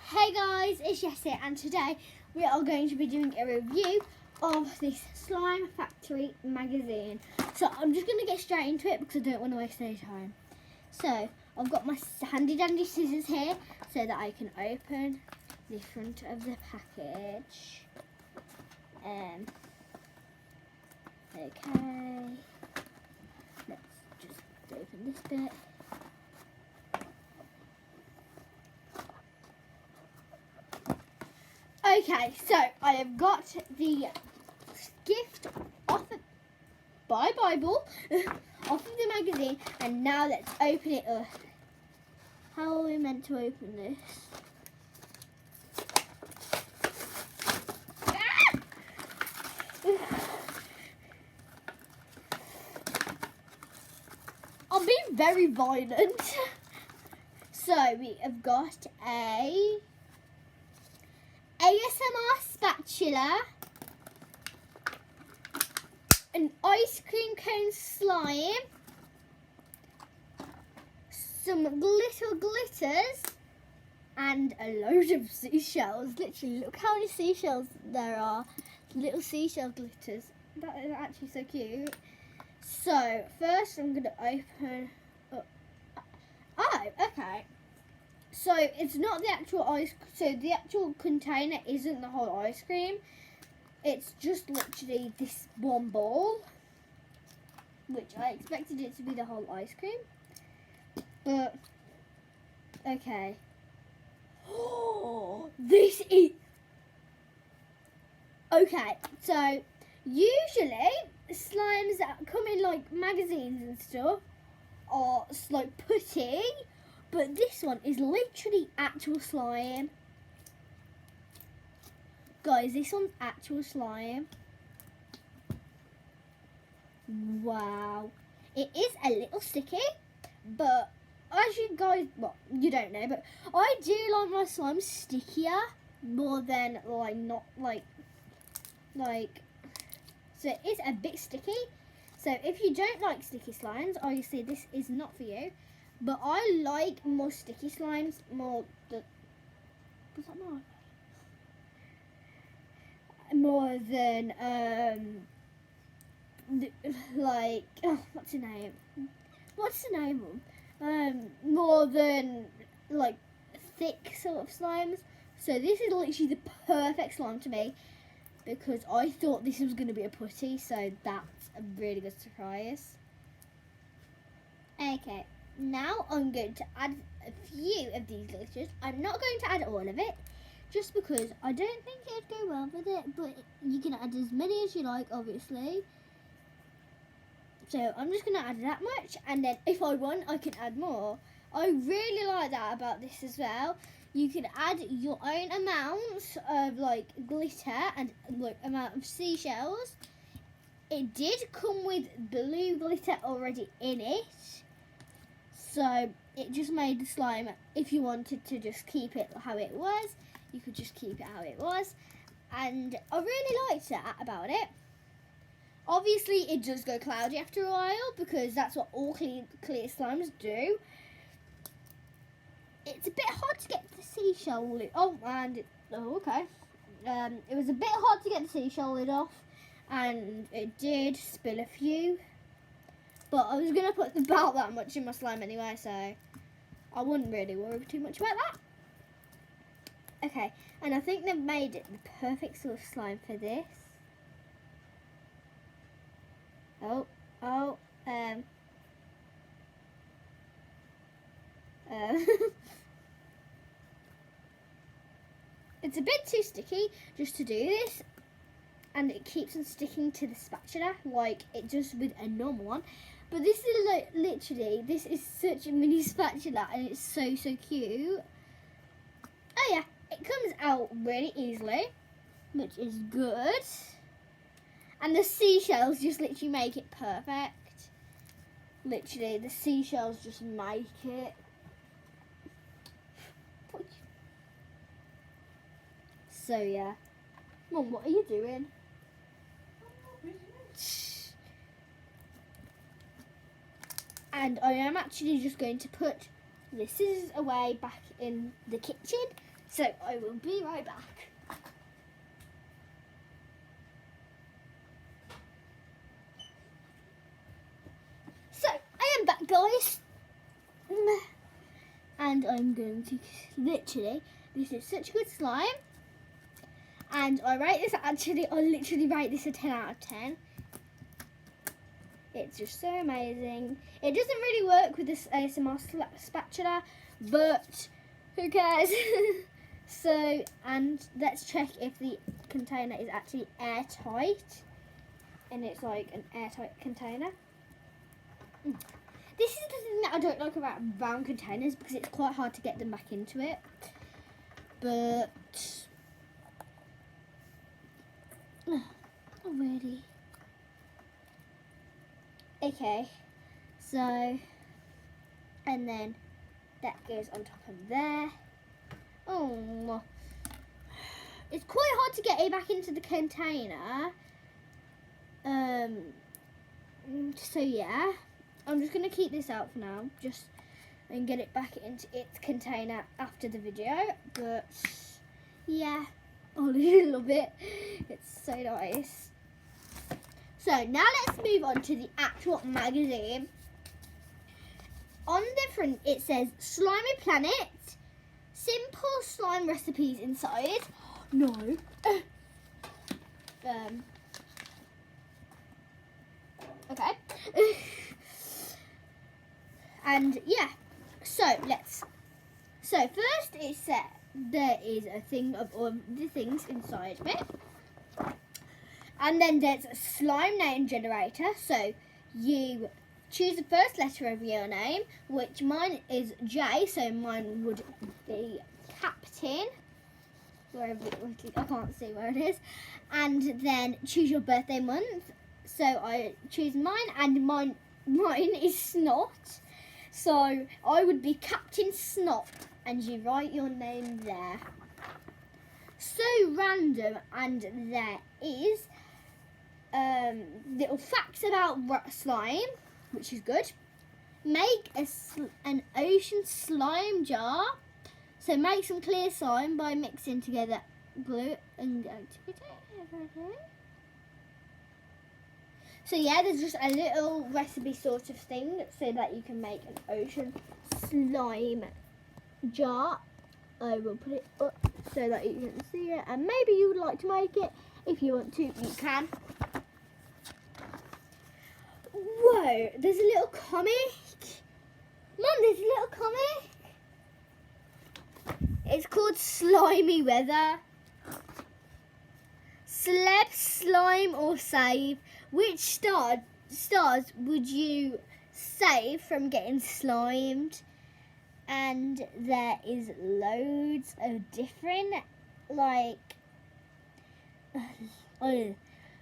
Hey guys, it's Jessie and today we are going to be doing a review of this Slime Factory magazine. So I'm just going to get straight into it because I don't want to waste any time. So I've got my handy dandy scissors here so that I can open the front of the package. Okay, let's just open this bit. Okay, so I have got the gift off of by Bible off of the magazine, and now let's open it up. How are we meant to open this? I'm being very violent. So we have got a ASMR spatula, an ice cream cone slime, some little glitters, and a load of seashells. Literally, look how many seashells there are. Little seashell glitters. That is actually so cute. So, first I'm going to open up. Oh, okay. So it's not the actual ice. So the actual container isn't the whole ice cream. It's just literally this one ball, which I expected it to be the whole ice cream. But okay. Oh, this is okay. So usually slimes that come in like magazines and stuff are like putty. But this one is literally actual slime. Guys, this one's actual slime. Wow. It is a little sticky, but as you guys, well, you don't know, but I do like my slime stickier more than like not like, so it is a bit sticky. So if you don't like sticky slimes, obviously this is not for you. But I like more sticky slimes more than like what's the name? What's the name of? More than like thick sort of slimes. So this is literally the perfect slime to me because I thought this was going to be a putty. So that's a really good surprise. Okay. Now I'm going to add a few of these glitters. I'm not going to add all of it, just because I don't think it'd go well with it, but you can add as many as you like, obviously. So I'm just going to add that much, and then if I want, I can add more. I really like that about this as well. You can add your own amount of like glitter and like amount of seashells. It did come with blue glitter already in it. So it just made the slime, if you wanted to just keep it how it was, you could just keep it how it was. And I really liked that about it. Obviously it does go cloudy after a while because that's what all clear slimes do. It's a bit hard to get the seashell lid. Okay. It was a bit hard to get the seashell lid off, and it did spill a few. But I was going to put about that much in my slime anyway, so I wouldn't really worry too much about that. Okay, and I think they've made it the perfect sort of slime for this. It's a bit too sticky just to do this, and it keeps on sticking to the spatula like it does with a normal one. But this is like literally, this is such a mini spatula and it's so cute. Oh yeah, it comes out really easily, which is good. And the seashells just literally make it perfect. Literally, the seashells just make it. So yeah. Mum, what are you doing? And I am actually just going to put the scissors away back in the kitchen So I will be right back. So I am back, guys. And I'm going to literally, this is such a good slime. And I literally rate this a 10 out of 10. It's just so amazing. It doesn't really work with this ASMR spatula, but who cares? So, and let's check if the container is actually airtight. And it's like an airtight container. This is the thing that I don't like about round containers, because it's quite hard to get them back into it. But already. Okay, so, and then that goes on top of there. Oh, it's quite hard to get it back into the container. So yeah, I'm just gonna keep this out for now, just and get it back into its container after the video. But yeah, I love it. It's so nice. So now let's move on to the actual magazine. On the front it says Slimy Planet, simple slime recipes inside. No. Okay. And yeah, so first it said there is a thing of all the things inside of it. And then there's a slime name generator. So you choose the first letter of your name, which mine is J, so mine would be Captain. Wherever I can't see where it is. And then choose your birthday month. So I choose mine, and mine is Snot. So I would be Captain Snot, and you write your name there. So random, and there is little facts about slime, which is good. Make an ocean slime jar. So make some clear slime by mixing together glue and everything. So yeah, there's just a little recipe sort of thing so that you can make an ocean slime jar. I will put it up so that you can see it, and maybe you would like to make it. If you want to, you can. Whoa, there's a little comic. Mum, there's a little comic. It's called Slimy Weather. Celeb, slime or save. Which stars would you save from getting slimed? And there is loads of different,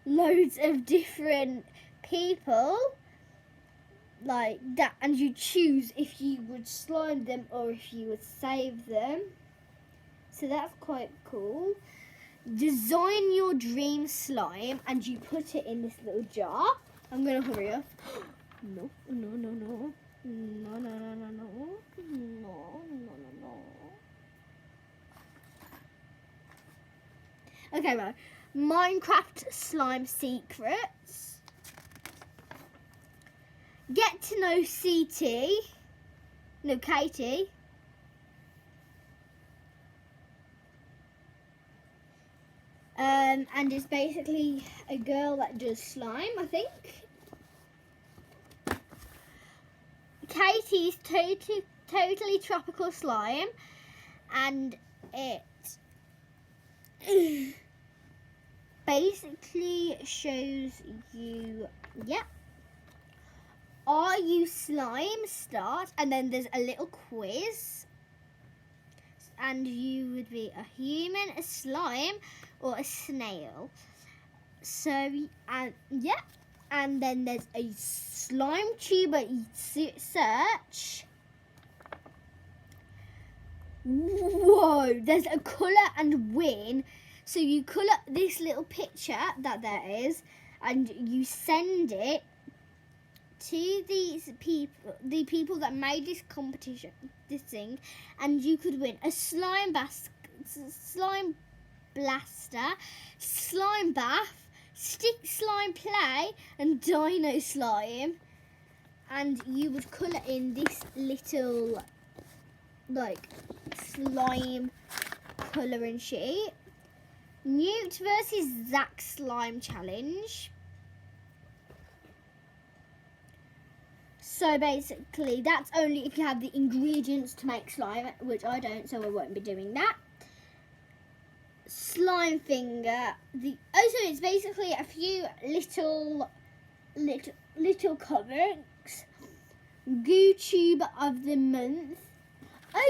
loads of different people like that, and you choose if you would slime them or if you would save them. So that's quite cool. Design your dream slime, and you put it in this little jar. I'm gonna hurry up. No. Okay, right. Minecraft slime secrets. Get to know Katie. And it's basically a girl that does slime, I think. Katie's totally tropical slime, and it basically shows you, are you slime? Start, and then there's a little quiz, and you would be a human, a slime, or a snail. So, and then there's a slime tuber search. Whoa, there's a colour and win. So you colour this little picture that there is, and you send it to these people, the people that made this competition, this thing, and you could win a slime slime blaster, slime bath, stick slime play, and dino slime. And you would colour in this little like slime colouring sheet. Newt versus Zach slime challenge. So basically that's only if you have the ingredients to make slime, which I don't, so I won't be doing that. Slime finger. So it's basically a few little comics. GooTube of the month.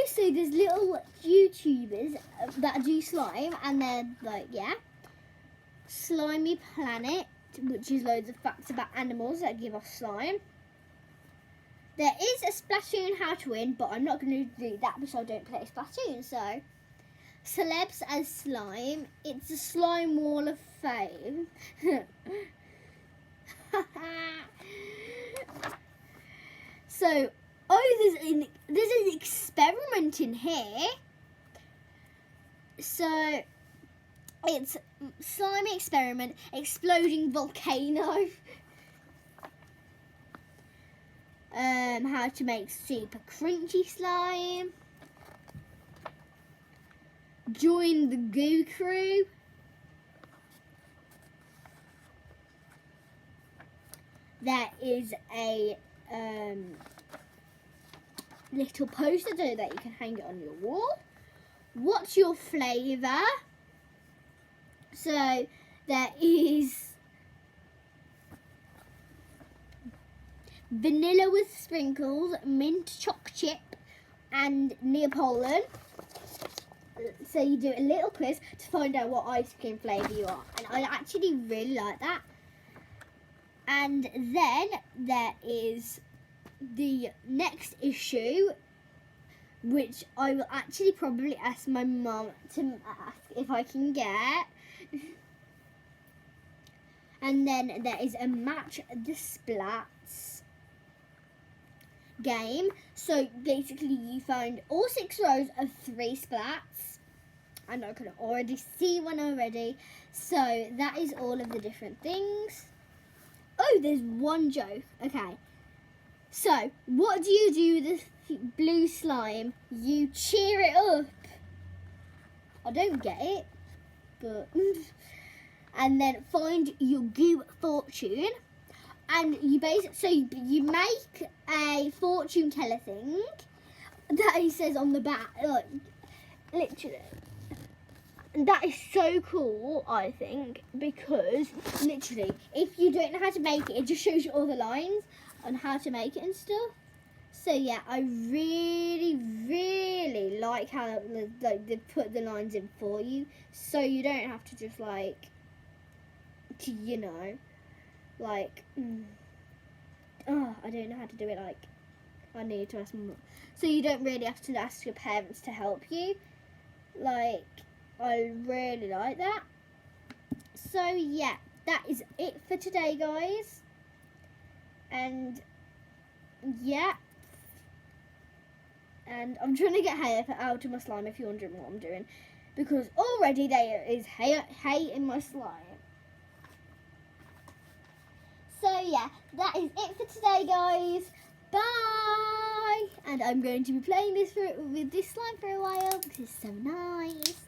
So there's little YouTubers that do slime, and they're like, yeah. Slimy Planet, which is loads of facts about animals that give off slime. There is a Splatoon How to Win, but I'm not going to do that because I don't play Splatoon. So, Celebs as Slime. It's a slime wall of fame. So, there's an experiment in here. So, it's slimy experiment, exploding volcano. How to make super crunchy slime. Join the Goo Crew. There is a little poster so that you can hang it on your wall. What's your flavour? So there is vanilla with sprinkles, mint choc chip, and Neapolitan. So you do a little quiz to find out what ice cream flavour you are, and I actually really like that. And then there is the next issue, which I will actually probably ask my mum to ask if I can get. And then there is a Match the Splats game. So basically you find all 6 rows of 3 splats. And I can already see one already. So that is all of the different things. Oh, there's one joke. Okay. So, what do you do with the blue slime? You cheer it up. I don't get it, but... And then find your goo fortune. And you you make a fortune teller thing that it says on the back, like, literally. That is so cool, I think, because literally, if you don't know how to make it, it just shows you all the lines on how to make it and stuff. So yeah, I really, really like how they put the lines in for you, so you don't have to just you know, I don't know how to do it. Like, I need to ask my mum. So you don't really have to ask your parents to help you. Like, I really like that. So yeah, that is it for today, guys. And yeah, and I'm trying to get hair out of my slime, if you're wondering what I'm doing, because already there is hay in my slime. So yeah, that is it for today, guys. Bye. And I'm going to be playing this with this slime for a while because it's so nice.